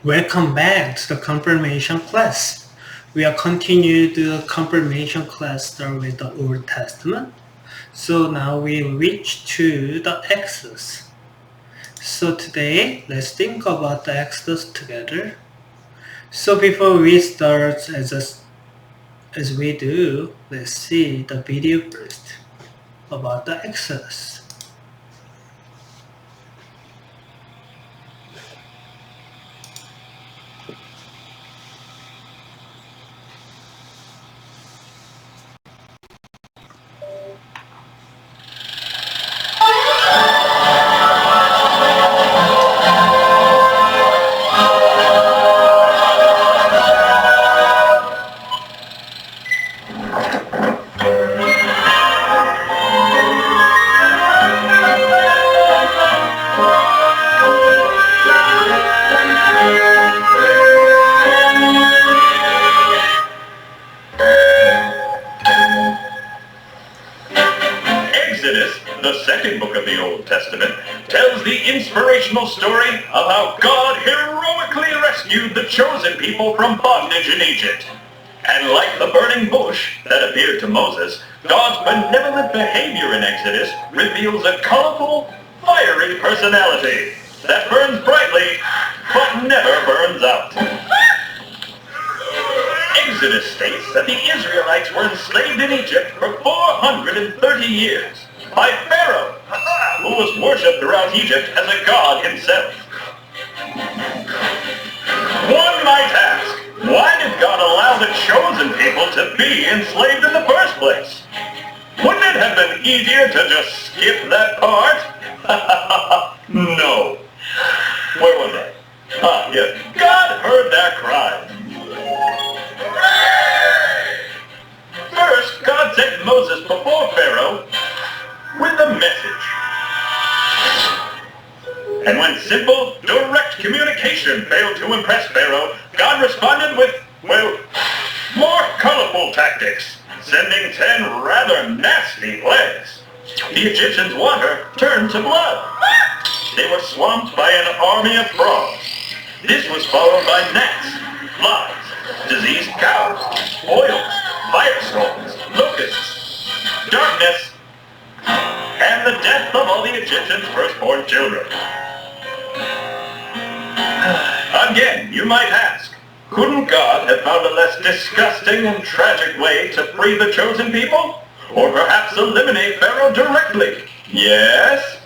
Welcome back to the confirmation class. We are continuing the confirmation class start with the Old Testament. So now we reach to the Exodus. So today, let's think about the Exodus together. So before we start as we do, let's see the video first about the Exodus. Exodus, the second book of the Old Testament, tells the inspirational story of how God heroically rescued the chosen people from bondage in Egypt. And like the burning bush that appeared to Moses, God's benevolent behavior in Exodus reveals a colorful, fiery personality that burns brightly but never burns out. Exodus states that the Israelites were enslaved in Egypt for 430 years by Pharaoh, who was worshipped throughout Egypt as a god himself. One might ask, why did God allow the chosen people to be enslaved in the first place? Wouldn't it have been easier to just skip that part? No. Where was I? Yes. God heard their cries. First, God sent Moses before Pharaoh with a message. And when simple, direct communication failed to impress Pharaoh, God responded with, more colorful tactics, sending 10 rather nasty plagues. The Egyptians' water turned to blood. They were swamped by an army of frogs. This was followed by gnats, flies, diseased cows, boils, firestorms, locusts, darkness, and the death of all the Egyptians' firstborn children. Again, you might ask, couldn't God have found a less disgusting and tragic way to free the chosen people? Or perhaps eliminate Pharaoh directly? Yes,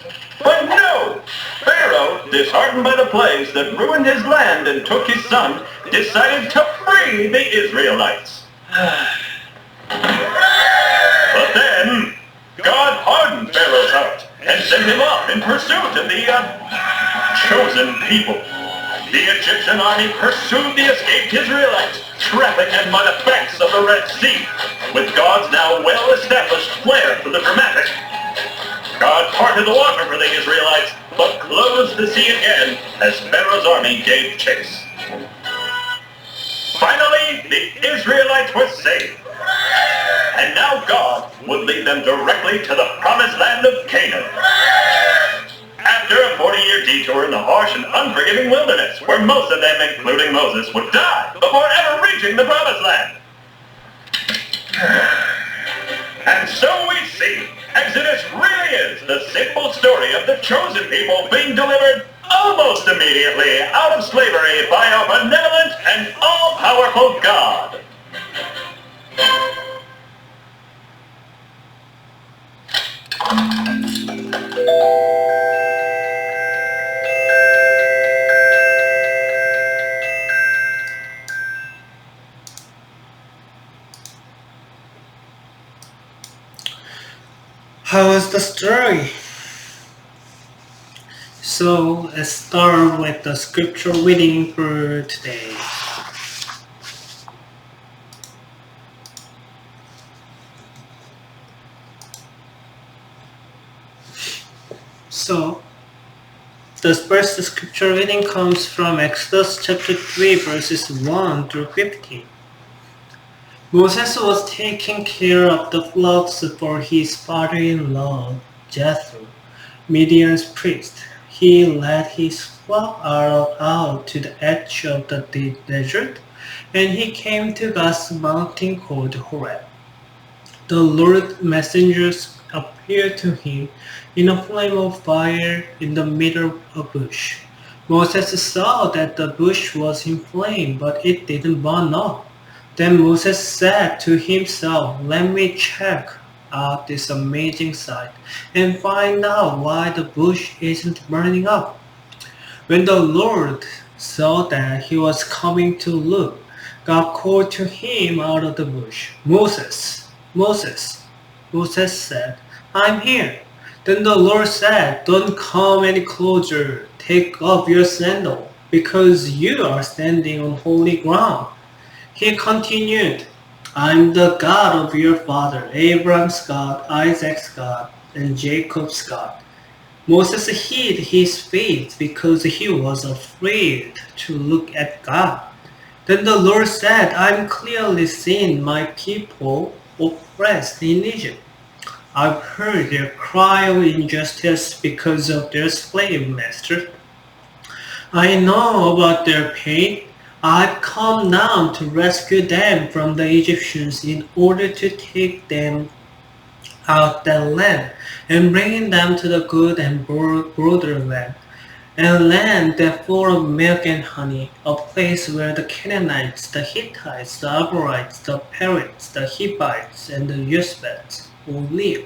but no! Pharaoh, disheartened by the plagues that ruined his land and took his son, decided to free the Israelites. But then, God hardened Pharaoh's heart and sent him off in pursuit of the chosen people. The Egyptian army pursued the escaped Israelites, trapping them by the banks of the Red Sea, with God's now well-established flair for the dramatic. God parted the water for the Israelites, but closed the sea again as Pharaoh's army gave chase. Finally, the Israelites were saved. And now God would lead them directly to the promised land of Canaan. After a 40-year detour in the harsh and unforgiving wilderness, where most of them, including Moses, would die before ever reaching the promised land. And so we see, Exodus really is the simple story of the chosen people being delivered almost immediately out of slavery by our benevolent and all-powerful God. How was the story? So let's start with the scripture reading for today. So the first scripture reading comes from Exodus chapter 3 verses 1 through 15. Moses was taking care of the flocks for his father-in-law, Jethro, Midian's priest. he led his flock out to the edge of the desert, and he came to God's mountain called Horeb. The Lord's messengers appeared to him in a flame of fire in the middle of a bush. Moses saw that the bush was in flame, but it didn't burn up. Then Moses said to himself, "Let me check out this amazing sight and find out why the bush isn't burning up." When the Lord saw that he was coming to look, God called to him out of the bush, "Moses, Moses." Moses said, "I'm here." Then the Lord said, "Don't come any closer. Take off your sandal, because you are standing on holy ground." He continued, "I'm the God of your father, Abraham's God, Isaac's God, and Jacob's God." Moses hid his face because he was afraid to look at God. Then the Lord said, "I'm clearly seeing my people oppressed in Egypt. I've heard their cry of injustice because of their slave master. I know about their pain. I've come down to rescue them from the Egyptians in order to take them out that land and bring them to the good and broader land, a land that full of milk and honey, a place where the Canaanites, the Hittites, the Amorites, the Perizzites, the Hivites, and the Jebusites will live.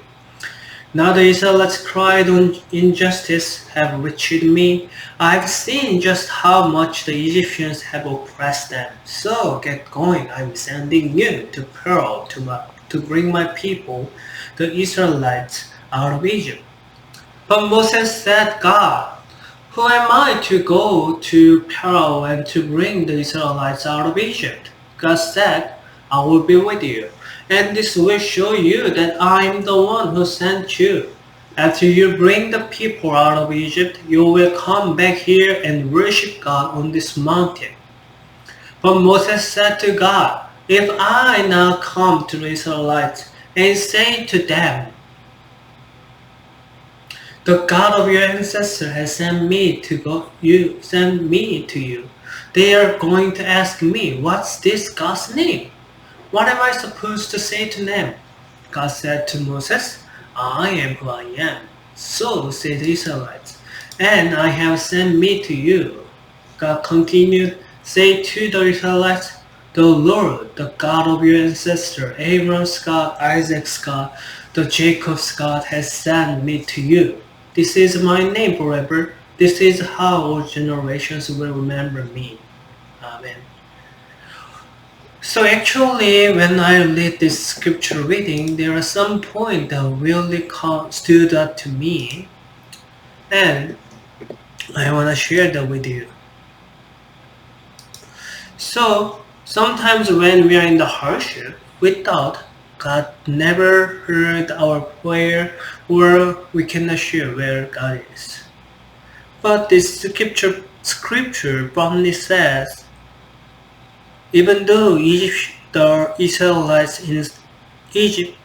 Now the Israelites cried on injustice have reached me. I've seen just how much the Egyptians have oppressed them. So get going, I'm sending you to Pharaoh to bring my people, the Israelites, out of Egypt." But Moses said, "God, who am I to go to Pharaoh and to bring the Israelites out of Egypt?" God said, "I will be with you, and this will show you that I am the one who sent you. After you bring the people out of Egypt, you will come back here and worship God on this mountain." But Moses said to God, "If I now come to the Israelites and say to them, 'The God of your ancestors has sent me to you,' they are going to ask me, 'What's this God's name?' What am I supposed to say to them?" God said to Moses, "I am who I am. So say the Israelites, and I have sent me to you." God continued, "Say to the Israelites, 'The Lord, the God of your ancestor, Abraham's God, Isaac's God, the Jacob's God has sent me to you. This is my name forever. This is how all generations will remember me.'" Amen. So actually, when I read this scripture reading, there are some points that really stood out to me, and I want to share that with you. So sometimes when we are in the hardship, we thought God never heard our prayer, or we cannot share where God is. But this scripture firmly says, even though the Israelites in Egypt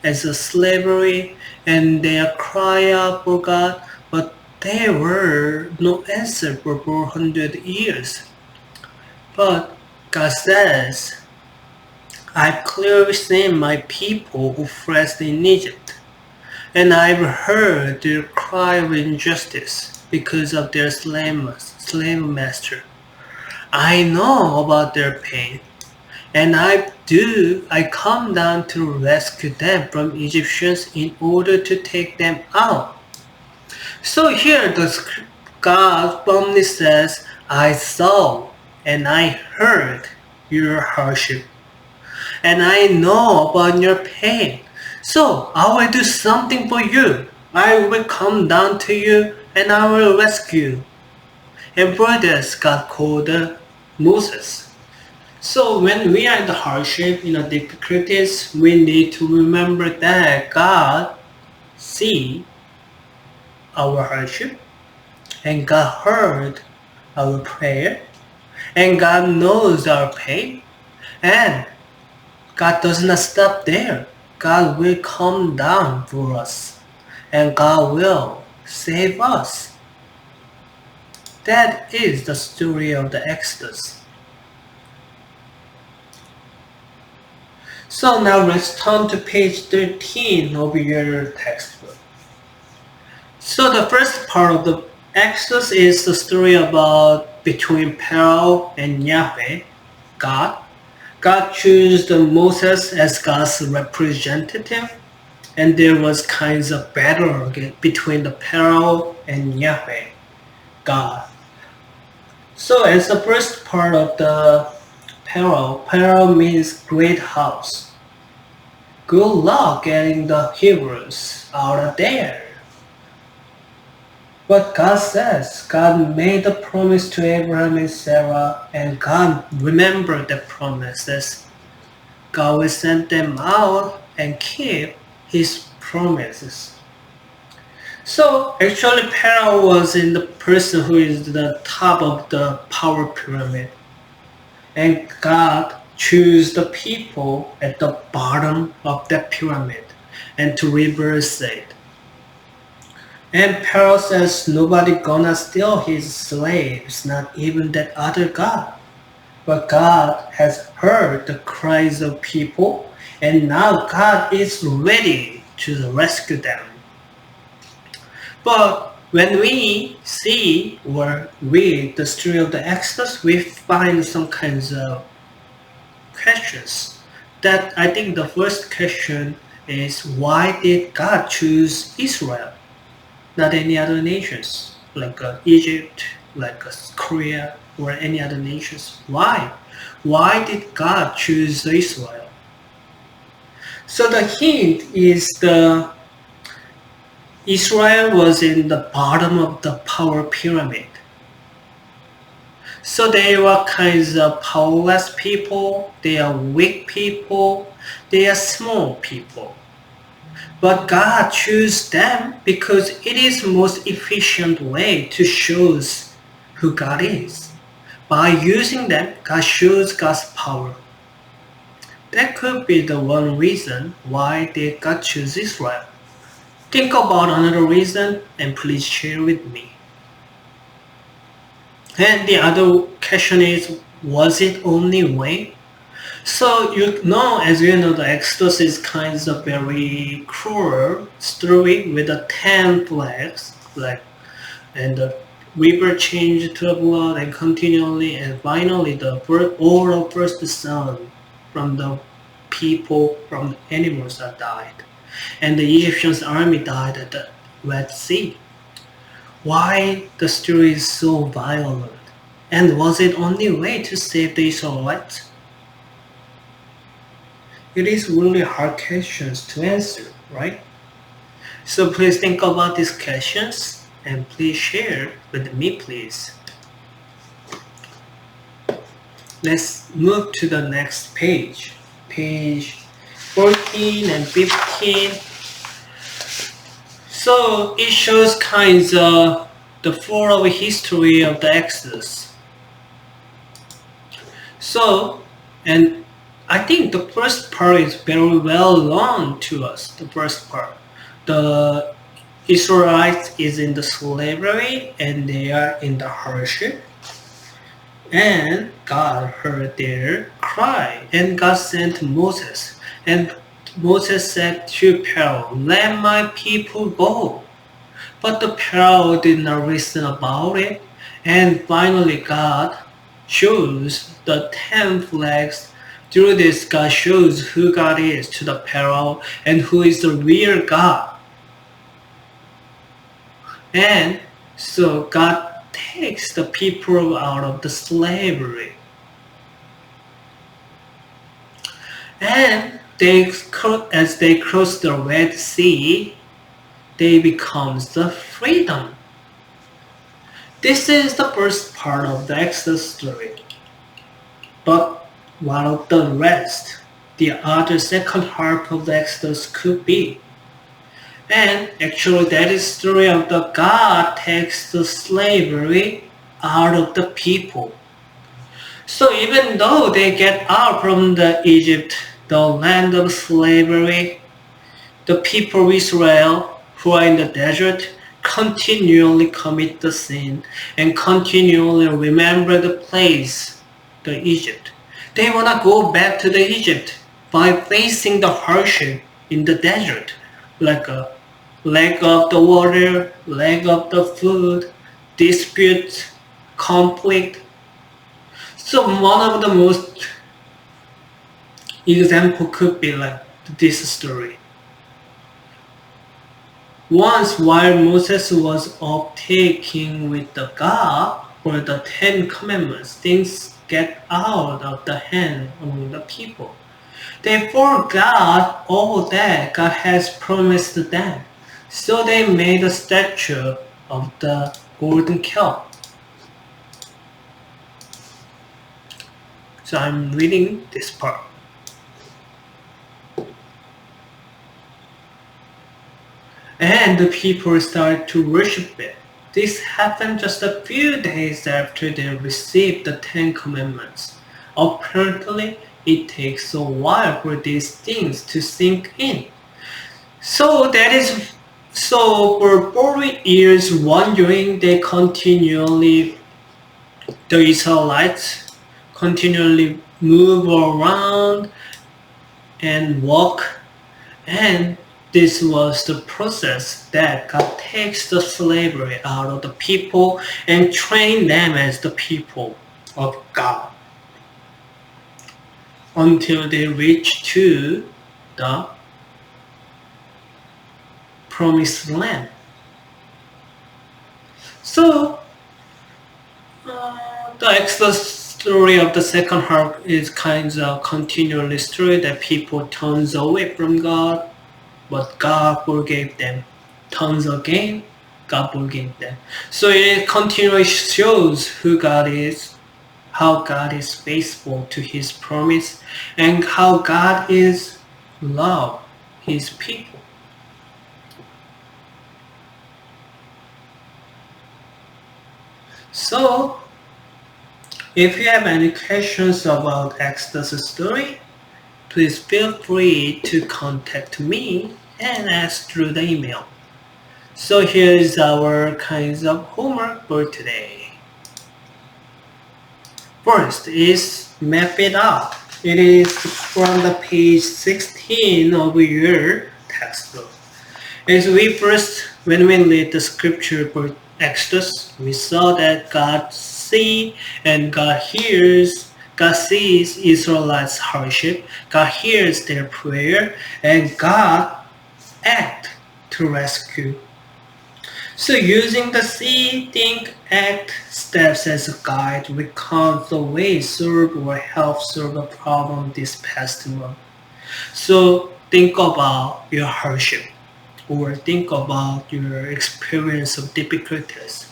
as a slavery and they cry out for God, but there were no answer for 400 years. But God says, "I've clearly seen my people oppressed in Egypt, and I've heard their cry of injustice because of their slave master. I know about their pain, and I come down to rescue them from Egyptians in order to take them out." So here God firmly says, "I saw and I heard your hardship, and I know about your pain. So I will do something for you. I will come down to you and I will rescue you." And for this, God called Moses. So when we are in the hardship, in the difficulties, we need to remember that God sees our hardship, and God heard our prayer, and God knows our pain, and God does not stop there. God will come down for us, and God will save us. That is the story of the Exodus. So now let's turn to page 13 of your textbook. So the first part of the Exodus is the story about between Pharaoh and Yahweh, God. God chose Moses as God's representative, and there was kinds of battle between the Pharaoh and Yahweh, God. So as the first part of the Pharaoh means great house. Good luck getting the Hebrews out of there. But God says, God made a promise to Abraham and Sarah, and God remembered the promises. God will send them out and keep His promises. So actually Pharaoh was in the person who is the top of the power pyramid. And God chose the people at the bottom of that pyramid and to reverse it. And Pharaoh says nobody gonna steal his slaves, not even that other God. But God has heard the cries of people, and now God is ready to rescue them. But when we see or read the story of the Exodus, we find some kinds of questions. That I think the first question is, why did God choose Israel, not any other nations like Egypt, like Korea, or any other nations? Why? Why did God choose Israel? So the hint is Israel was in the bottom of the power pyramid. So they were kinds of powerless people, they are weak people, they are small people. But God chose them because it is the most efficient way to show who God is. By using them, God shows God's power. That could be the one reason why did God choose Israel. Think about another reason and please share with me. And the other question is, was it only way? So as you know, the Exodus is kind of very cruel story with the 10 plagues, and the river changed to blood and continually, and finally all the first son from the people, from the animals that died. And the Egyptian army died at the Red Sea. Why the story is so violent? And was it only way to save the Israelites? It is really hard questions to answer, right? So please think about these questions and please share with me, please. Let's move to the next page. Page 14 and 15. So it shows kinds of the full history of the Exodus. So, and I think the first part is very well known to us, the first part. The Israelites is in the slavery and they are in the hardship. And God heard their cry and God sent Moses. And Moses said to Pharaoh, let my people go. But the Pharaoh did not listen about it. And finally God shows the 10 plagues. Through this, God shows who God is to the Pharaoh and who is the real God. And so God takes the people out of the slavery. And as they cross the Red Sea, they becomes the freedom. This is the first part of the Exodus story. But what of the rest? The other second half of the Exodus could be. And actually that is the story of the God takes the slavery out of the people. So even though they get out from the Egypt, the land of slavery, the people of Israel who are in the desert continually commit the sin and continually remember the place, the Egypt. They want to go back to the Egypt by facing the hardship in the desert, like a lack of the water, lack of the food, disputes, conflict. So one of the most example could be like this story. Once while Moses was off taking with the God for the 10 Commandments, things get out of the hand among the people. They forgot all that God has promised them. So they made a statue of the golden calf. So I'm reading this part. And the people started to worship it. This happened just a few days after they received the 10 Commandments. Apparently, it takes a while for these things to sink in. So for 40 years wandering, the Israelites continually move around and walk, and this was the process that God takes the slavery out of the people and train them as the people of God until they reach to the promised land. So the Exodus story of the second half is kind of continually story that people turns away from God, but God forgave them. Turns again, God forgave them. So it continually shows who God is, how God is faithful to His promise, and how God is love His people. So, if you have any questions about Exodus story, please feel free to contact me and ask through the email. So here is our kinds of homework for today. First is map it out. It is from the page 16 of your textbook. When we read the scripture for Exodus, we saw that God sees and God hears. God sees Israelites' hardship, God hears their prayer, and God acts to rescue. So using the see, think, act steps as a guide, recount the way serve or help solve a problem this past month. So think about your hardship, or think about your experience of difficulties,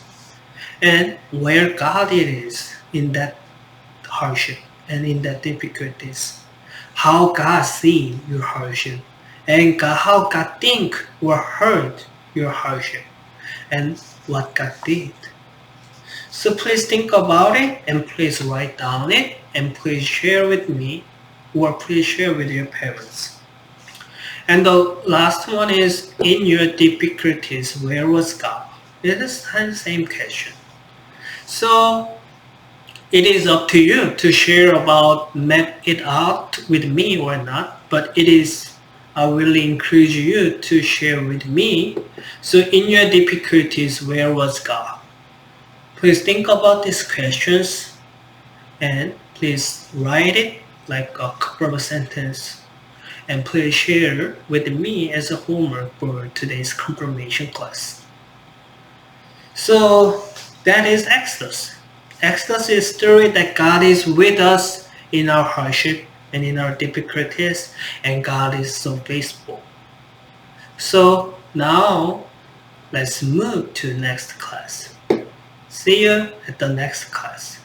and where God is in that hardship and in that difficulties. How God sees your hardship, and how God think or heard your hardship, and what God did. So please think about it, and please write down it, and please share with me, or please share with your parents. And the last one is, in your difficulties, where was God? It is the same question. So it is up to you to share about map it out with me or not, but I really encourage you to share with me. So in your difficulties, where was God? Please think about these questions and please write it like a couple of sentences, and please share with me as a homework for today's confirmation class. So that is Exodus. Exodus is a story that God is with us in our hardship and in our difficulties, and God is so faithful. So now let's move to next class. See you at the next class.